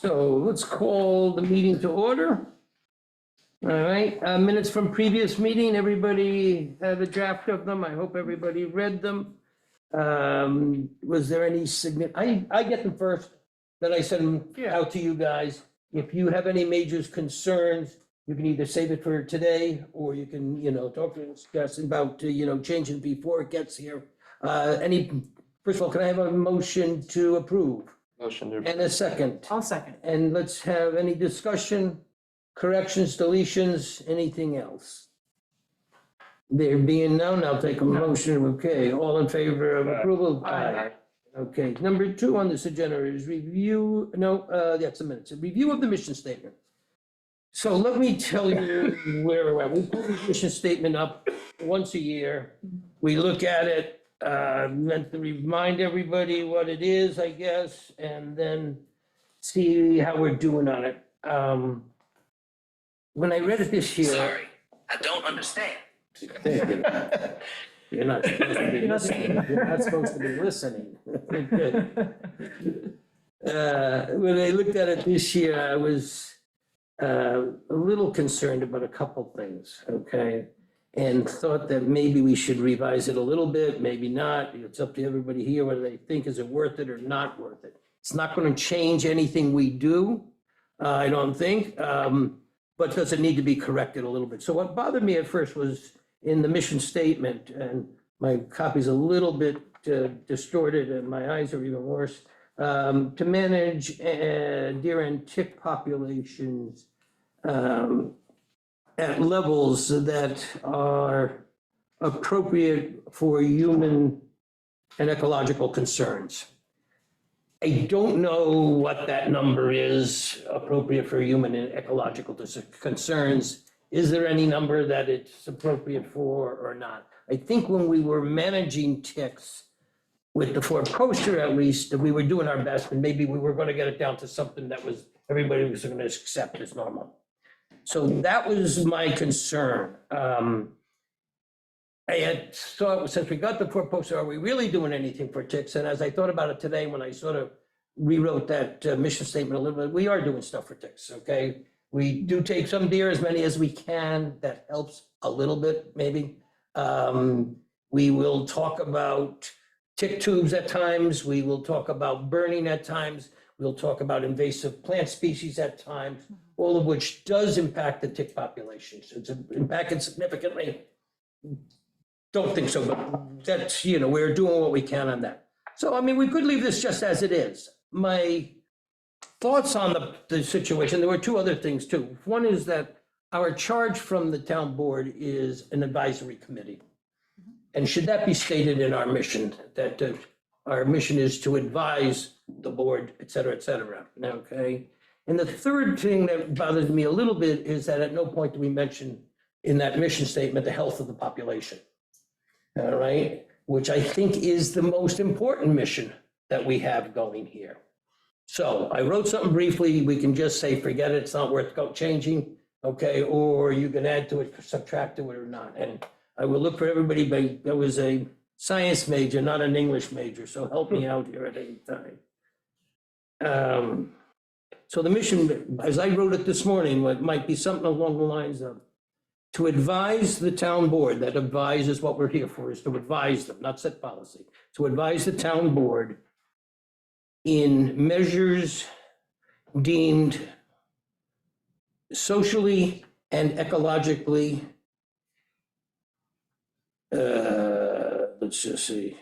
So let's call the meeting to order. All right, minutes from previous meeting, everybody had a draft of them. I hope everybody read them. Was there any I get them first, then I send them out to you guys. If you have any major concerns, you can either save it for today, or you can, talk to us about, changing before it gets here. First of all, can I have a motion to approve? Motion to And a second. I'll second. And let's have any discussion, corrections, deletions, anything else? There being none, I'll take a motion. Okay, all in favor of approval? Aye. Okay, number 2 on this agenda is review, that's a minute. A review of the mission statement. So let me tell you where we're at. We put the mission statement up once a year. We look at it, meant to remind everybody what it is, I guess, and then see how we're doing on it. When I read it this year. Sorry, I don't understand. You're not supposed to be listening. You're not supposed to be listening. Good. When I looked at it this year, I was a little concerned about a couple things, okay? And thought that maybe we should revise it a little bit, maybe not. It's up to everybody here whether they think is it worth it or not worth it. It's not going to change anything we do, I don't think, but does it need to be corrected a little bit? So what bothered me at first was in the mission statement, and my copy's a little bit distorted and my eyes are even worse, to manage deer and tick populations at levels that are appropriate for human and ecological concerns. I don't know what that number is appropriate for human and ecological concerns. Is there any number that it's appropriate for or not? I think when we were managing ticks with the Ford Coaster, at least, that we were doing our best, and maybe we were going to get it down to something that was everybody was going to accept as normal. So that was my concern. I had thought, since we got the Ford Coaster, are we really doing anything for ticks? And as I thought about it today, when I sort of rewrote that mission statement a little bit, we are doing stuff for ticks, okay? We do take some deer, as many as we can. That helps a little bit, maybe. We will talk about tick tubes at times. We will talk about burning at times. We'll talk about invasive plant species at times, all of which does impact the tick populations. It's impacted significantly. Don't think so, but that's, we're doing what we can on that. So, I mean, we could leave this just as it is. My thoughts on the situation, there were 2 other things too. One is that our charge from the town board is an advisory committee. And should that be stated in our mission, that our mission is to advise the board, et cetera, okay? And the third thing that bothers me a little bit is that at no point do we mention in that mission statement the health of the population, all right? Which I think is the most important mission that we have going here. So I wrote something briefly, we can just say, forget it, it's not worth changing, okay? Or you can add to it, subtract to it or not. And I will look for everybody, but there was a science major, not an English major, so help me out here at any time. So the mission, as I wrote it this morning, might be something along the lines of to advise the town board, that advise is what we're here for, is to advise them, not set policy, to advise the town board in measures deemed socially and ecologically, let's just see,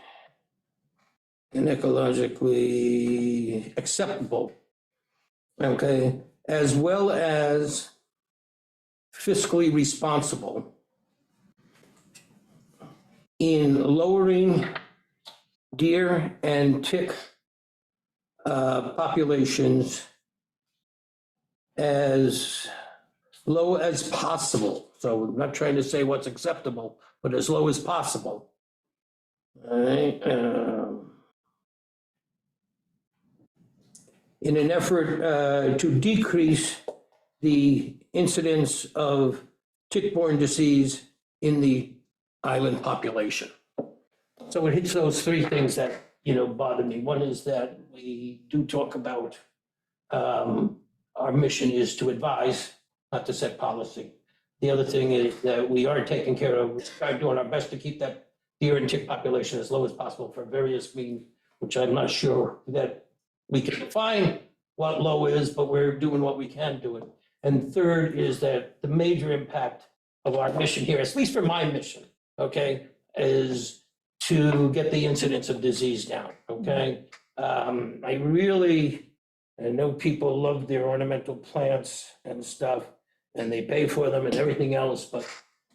and ecologically acceptable, okay, as well as fiscally responsible in lowering deer and tick populations as low as possible. So I'm not trying to say what's acceptable, but as low as possible. All right. In an effort to decrease the incidence of tick-borne disease in the island population. So it hits those 3 things that, bother me. One is that we do talk about Our mission is to advise, not to set policy. The other thing is that we are taking care of, we're doing our best to keep that deer and tick population as low as possible for various means, which I'm not sure that we can define what low is, but we're doing what we can do it. And third is that the major impact of our mission here, at least for my mission, okay, is to get the incidence of disease down, okay? I know people love their ornamental plants and stuff, and they pay for them and everything else, but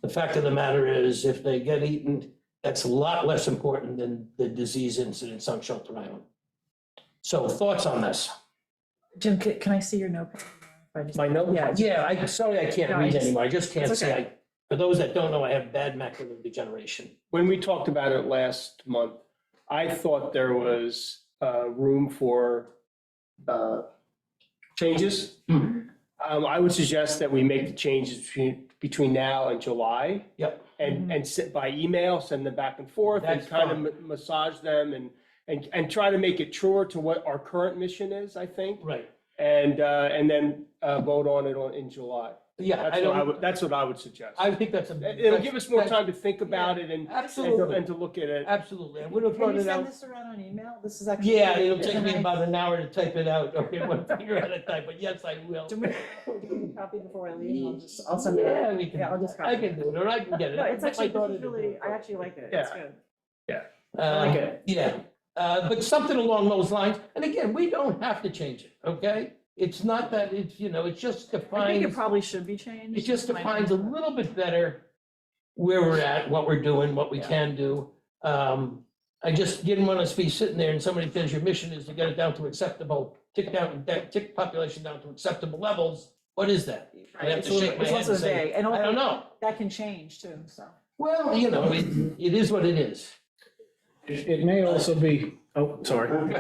the fact of the matter is, if they get eaten, that's a lot less important than the disease incidence on Shelter Island. So thoughts on this? Jim, can I see your notepad? My note? Yeah. Sorry, I can't No, read I just- anymore. I just can't It's see. okay. For those that don't know, I have bad macular degeneration. When we talked about it last month, I thought there was room for changes. Mhm. I would suggest that we make the changes between now and July Yep, and sit by email, send them back and forth and That's kind fine. of massage them and try to make it truer to what our current mission is, I think. right. And then vote on it in July. Yeah, I don't, That's what I would suggest. I think that's a. It'll give us more that's- time to think about it and Absolutely, to look at it. absolutely. I would have Can brought you it send out. this around on email? This is actually. Yeah, it'll take me Can I- about an hour to type it out. Okay, one finger at a time, but yes, I will. Do we copy before I leave? I'll send it. Yeah, we can, Yeah, I'll just I copy. can do it, or I can get it. No, it's My actually, daughter this is did really, it. I actually like it. It's good. I like it. Yeah, but something along those lines, and again, we don't have to change it, okay? It's not that, it's, it just I think defines, it probably should be changed. it just My defines a opinion. little bit better where we're at, what we're doing, what we Yeah. can do. I just didn't want us to be sitting there and somebody says your mission is to get it down to acceptable, tick population down to acceptable levels. What is that? I have It's to a little- shake my it's head also and say, vague, and I don't also know. that can change too, so. Well, it is what it is. It may also be, oh, sorry.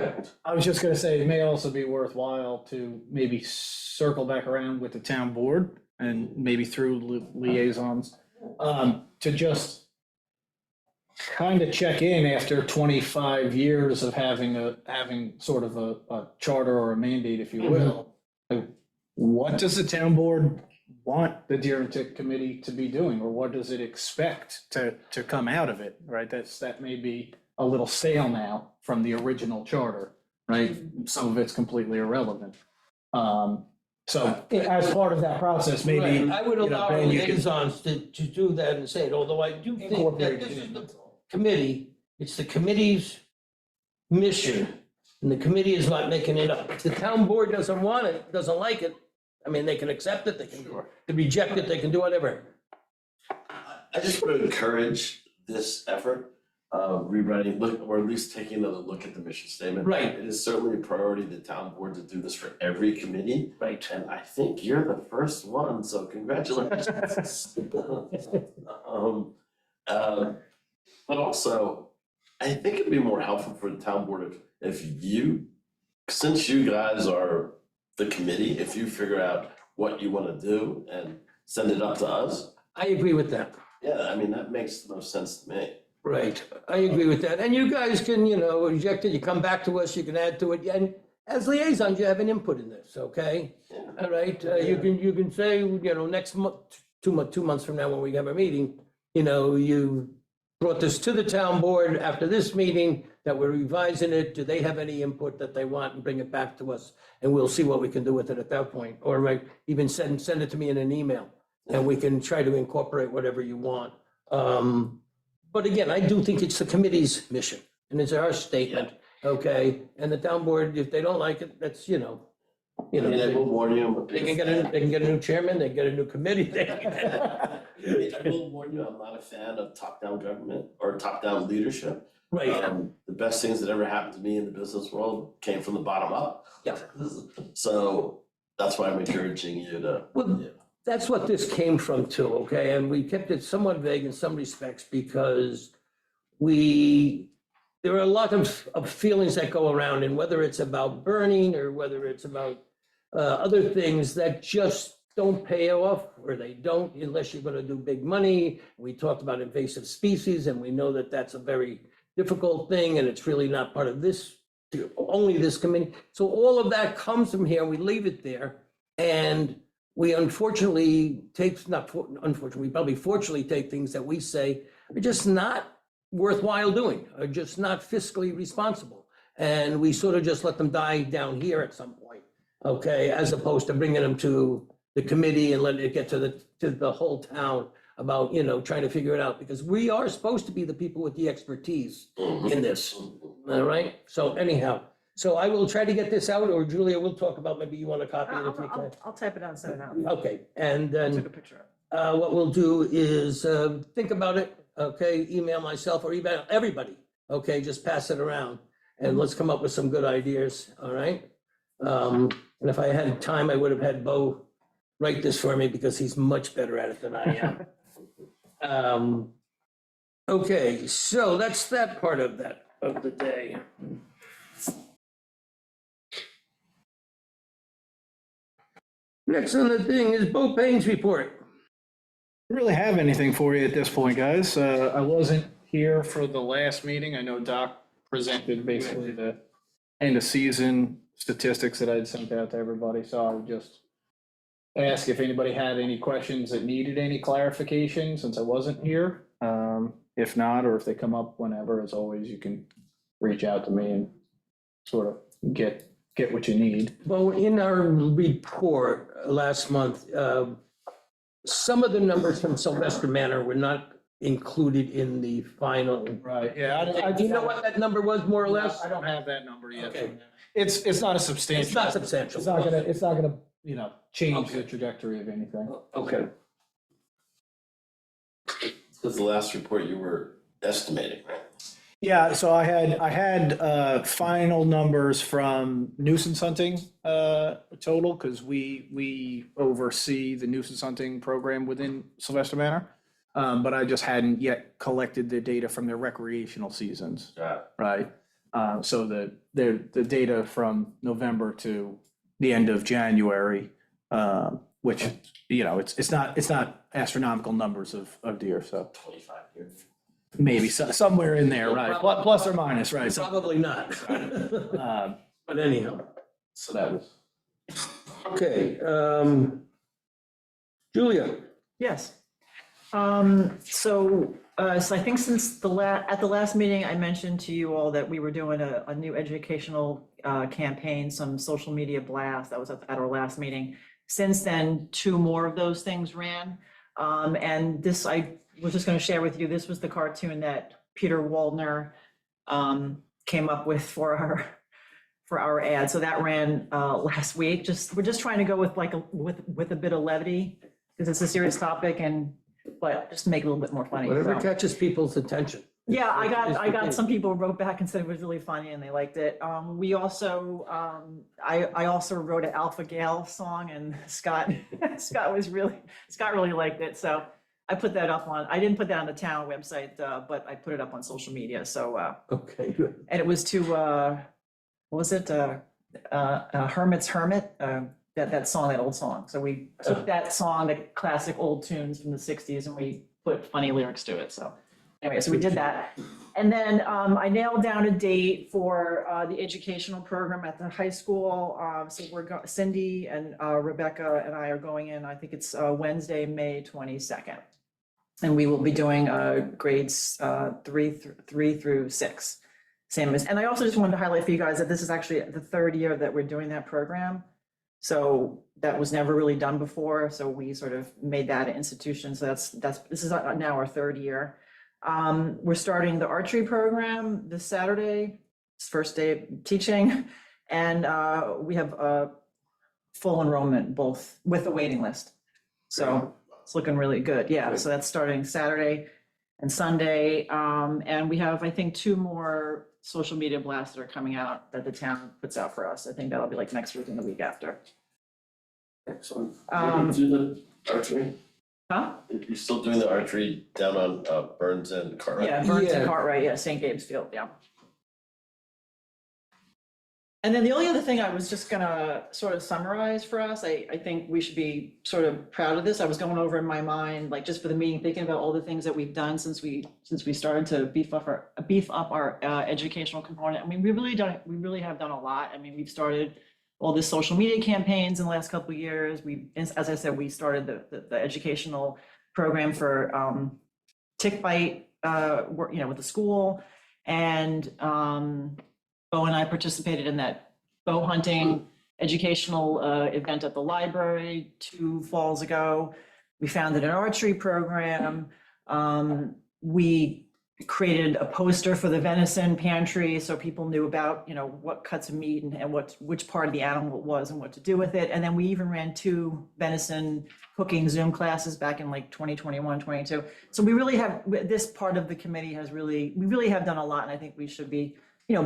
I was just gonna say, it may also be worthwhile to maybe circle back around with the town board and maybe through liaisons, to just kind of check in after 25 years of having sort of a charter or a mandate, if you will. Like, what does the town board want the Deer and Tick Committee to be doing, or what does it expect to come out of it, right? That may be a little stale now from the original charter, right? Some of it's completely irrelevant. So as part of that process, maybe. Right, I would you know, allow our Ben, you could liaisons to do that and say it, although I do think that incorporate this it is in, the that's all. committee, it's the committee's mission, and the committee is not making it up. If the town board doesn't want it, doesn't like it, I mean, they can accept it, they can reject it, they can do whatever. I just want to encourage this effort of rewriting, or at least taking another look at the mission statement. Right. It is certainly a priority of the town board to do this for every committee, Right. and I think you're the first one, so congratulations. But also, I think it'd be more helpful for the town board if you, since you guys are the committee, if you figure out what you want to do and send it up to us. I agree with that. Yeah, I mean, that makes the most sense to me. Right, I agree with that. And you guys can, reject it, you come back to us, you can add to it. And as liaisons, you have an input in this, okay? Yeah. All right, you can say, next month, 2 months from now when we have a meeting, you brought this to the town board after this meeting, that we're revising it. Do they have any input that they want, and bring it back to us? And we'll see what we can do with it at that point. Or like even send it to me in an email and we can try to incorporate whatever you want. But again, I do think it's the committee's mission and it's our statement, okay? And the town board, if they don't like it, that's, I mean, I will warn you. they can get a new chairman, they can get a new committee. I will warn you, I'm not a fan of top-down government or top-down leadership. Right, The best things that ever happened to me in the business world came from the bottom up. Yeah. So that's why I'm encouraging you to. Well, yeah. that's what this came from too, okay? And we kept it somewhat vague in some respects because there are a lot of feelings that go around, and whether it's about burning or whether it's about other things that just don't pay off, or they don't unless you're gonna do big money. We talked about invasive species, and we know that that's a very difficult thing, and it's really not part of this only this committee. So all of that comes from here, we leave it there. And we unfortunately take, not unfortunately, we probably fortunately take things that we say are just not worthwhile doing, are just not fiscally responsible. And we sort of just let them die down here at some point, okay, as opposed to bringing them to the committee and letting it get to the whole town about, trying to figure it out, because we are supposed to be the people with the expertise in this, all right? So anyhow, so I will try to get this out, or Julia will talk about, maybe you want a copy of it. I'll type it out and send it out. Okay, and I then took a picture of it. what we'll do is think about it, okay, email myself or email everybody, okay, just pass it around, and let's come up with some good ideas, all right? And if I had time, I would have had Bo write this for me, because he's much better at it than I am. Okay, so that's that part of the day. Next on the thing is Bo Payne's report. Don't really have anything for you at this point, guys. I wasn't here for the last meeting. I know Doc presented basically the end of season statistics that I'd sent out to everybody, so I would just ask if anybody had any questions that needed any clarification since I wasn't here. If not, or if they come up whenever, as always, you can reach out to me and sort of get what you need. Well, in our report last month, some of the numbers from Sylvester Manor were not included in the final. Right, yeah. Do you know what that number was, more or less? I don't have that number yet. Okay. It's not a substantial. It's not substantial. It's not gonna, change the trajectory of anything. Okay. Because the last report you were estimating, right? Yeah, so I had final numbers from nuisance hunting total, because we oversee the nuisance hunting program within Sylvester Manor. But I just hadn't yet collected the data from their recreational seasons, Yeah. right? So the data from November to the end of January, which, it's not astronomical numbers of deer, so 25 years. maybe somewhere in there, right? Plus or minus, right? So, Probably not. But anyhow, so that was. okay. Julia, Yes. So I think since at the last meeting, I mentioned to you all that we were doing a new educational campaign, some social media blast. That was at our last meeting. Since then, 2 more of those things ran. And this, I was just going to share with you, this was the cartoon that Peter Waldner came up with for our ad. So that ran last week. We're just trying to go with with a bit of levity, because it's a serious topic, but just to make it a little bit more funny. whatever So- catches people's attention. Yeah, I It's got some people wrote back and said it was really funny and they liked it. We also, I also wrote an Alpha Gale song, and Scott really liked it. So I put that up I didn't put that on the town website, but I put it up on social media. So, Okay, good. and it was to, what was it? Hermit's Hermit, that song, that old song. So we took that song, the classic old tunes from the 60s, and we put funny lyrics to it. So anyway, so we did that. And then I nailed down a date for the educational program at the high school. So Cindy and Rebecca and I are going in, I think it's Wednesday, May 22nd. And we will be doing grades 3 through 6. Same as, and I also just wanted to highlight for you guys that this is actually the 3rd year that we're doing that program. So that was never really done before. So we sort of made that an institution. So this is now our 3rd year. We're starting the archery program this Saturday. It's first day of teaching. And we have full enrollment, both with a waiting list. So it's looking really good. Yeah, so that's starting Saturday and Sunday. And we have, I think, 2 more social media blasts that are coming out that the town puts out for us. I think that'll be like next week and the week after. Excellent. Um, Do the archery? Huh? You're still doing the archery down on Burns and Cartwright? Yeah, Burns and Yeah. Cartwright, yeah, St. Gabe's Field, yeah. And then the only other thing I was just gonna sort of summarize for us, I think we should be sort of proud of this. I was going over in my mind, like just for the meeting, thinking about all the things that we've done since we started to beef up our educational component. I mean, we really have done a lot. I mean, we've started all the social media campaigns in the last couple of years. As I said, we started the educational program for Tick Bite, with the school. And Bo and I participated in that bow hunting educational event at the library 2 falls ago. We founded an archery program. We created a poster for the venison pantry so people knew about, what cuts of meat and which part of the animal it was and what to do with it. And then we even ran 2 venison cooking Zoom classes back in like 2021, 22. So we really have, this part of the committee we really have done a lot, and I think we should be,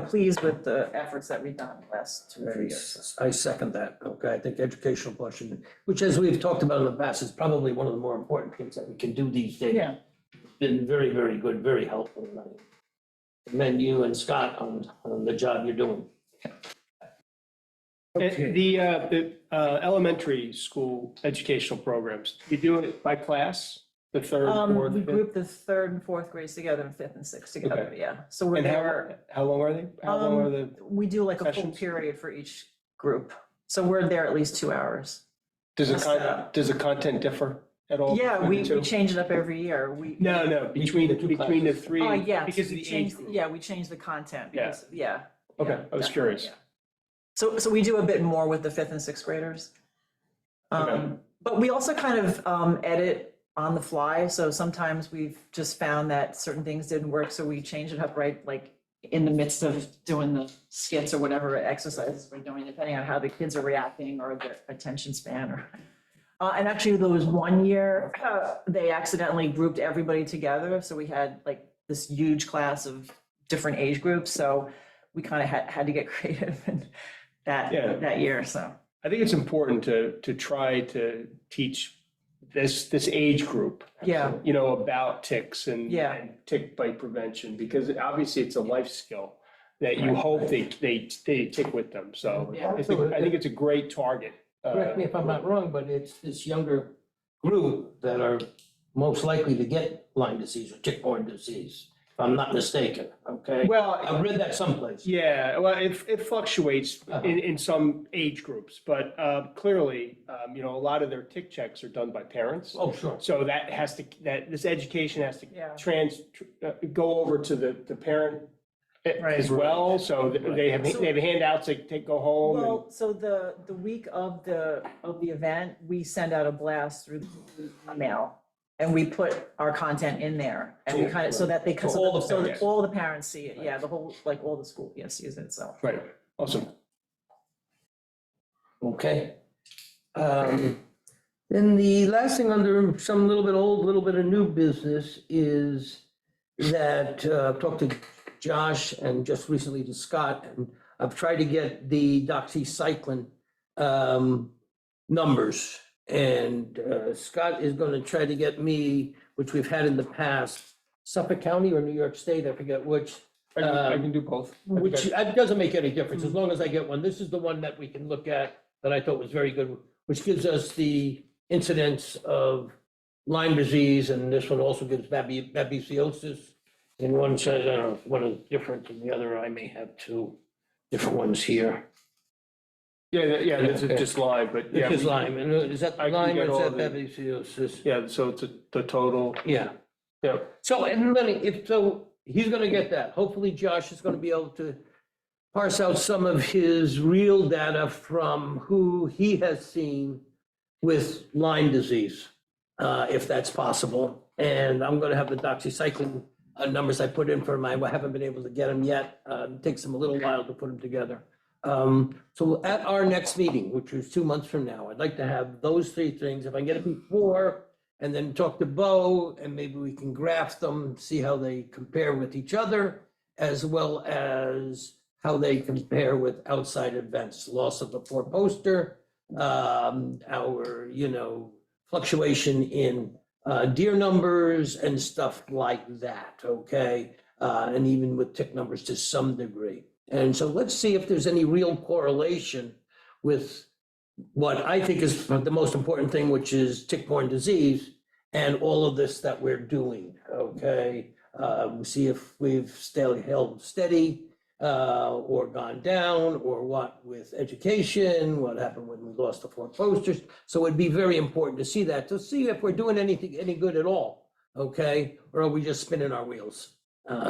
pleased with the efforts that we've done the last 2 or 3 years. I second that, okay, I think educational portion, which as we've talked about in the past, is probably one of the more important things that we can do these days. Yeah. Been very, very good, very helpful. And I commend you and Scott on the job you're doing. The elementary school educational programs, you do it by class, the third, fourth, We fifth? grouped the 3rd and 4th grades together and 5th and 6th together, Okay. yeah. So we're And there, how long are they? How long are the, we do like a full sessions? period for each group. So we're there at least 2 hours. does That's, the content differ at all? Yeah, between we the two? change it up every year. No, between the 3. Oh, yeah. Because of we the age changed- group. Yeah, we changed the content Yeah. because, yeah. Okay, yeah, I was definitely, curious. yeah. So we do a bit more with the 5th and 6th graders. Okay. But we also kind of edit on the fly. So sometimes we've just found that certain things didn't work, so we change it up right, like in the midst of doing the skits or whatever exercises we're doing, depending on how the kids are reacting or their attention span or. And actually, there was one year, they accidentally grouped everybody together. So we had like this huge class of different age groups. So we kind of had to get creative in Yeah. that year, so. I think it's important to try to teach this age group, Yeah, about ticks and Yeah. and tick bite prevention, because obviously it's a life skill that you hope they tick with them. So Yeah. I think it's a great target. Correct me if I'm not wrong, but it's this younger group that are most likely to get Lyme disease or tick-borne disease, if I'm not mistaken, okay? Well, I've read that someplace. yeah, well, it fluctuates Uh-huh. in some age groups, but clearly, a lot of their tick checks are done by parents. Oh, sure. So this education has to Yeah. go over to the parent Right. as well. So they have handouts they go home and. well, so the week of the event, we send out a blast through the email. And we put our content in there and we kind of, so that they, So all the so that parents. all the parents see it, yeah, the whole, like all the school, sees it, so. Right, awesome. Okay. Then the last thing under some little bit old, little bit of new business is that I've talked to Josh and just recently to Scott, and I've tried to get the doxycycline numbers. And Scott is going to try to get me, which we've had in the past, Suffolk County or New York State, I forget which, I can do both. which it doesn't make any difference as long as I get one. This is the one that we can look at that I thought was very good, which gives us the incidence of Lyme disease, and this one also gives babesiosis. And one says, I don't know, one is different than the other. I may have 2 different ones here. Yeah, this is Okay. just Lyme, but yeah. This is Lyme, and is that I can Lyme get or all is that the- babesiosis? Yeah, so it's the total, Yeah. yeah. So, and then he's gonna get that. Hopefully Josh is gonna be able to parse out some of his real data from who he has seen with Lyme disease, if that's possible. And I'm gonna have the doxycycline numbers I put in for him. I haven't been able to get them yet. It takes him a little while to put them together. So at our next meeting, which is 2 months from now, I'd like to have those 3 things. If I can get it before, and then talk to Bo, and maybe we can graph them, see how they compare with each other, as well as how they compare with outside events, loss of the 4 poster, our, fluctuation in deer numbers and stuff like that, okay? And even with tick numbers to some degree. And so let's see if there's any real correlation with what I think is the most important thing, which is tick-borne disease and all of this that we're doing, okay? See if we've still held steady or gone down, or what with education, what happened when we lost the 4 posters. So it'd be very important to see that, to see if we're doing anything, any good at all, okay? Or are we just spinning our wheels?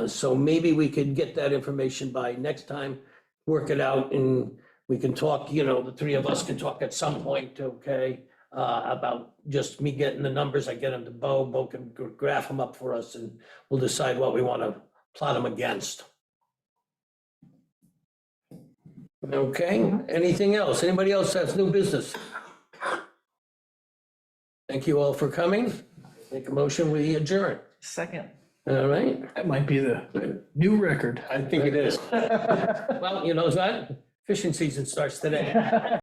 So maybe we could get that information by next time, work it out, and we can talk, you know, the 3 of us can talk at some point, okay? About just me getting the numbers, I get them to Bo, Bo can graph them up for us, and we'll decide what we want to plot them against. Okay, anything else? Anybody else has new business? Thank you all for coming. Make a motion, we adjourn. Second. All right, That might be the new record. I think it is. well, you know what? Fishing season starts today.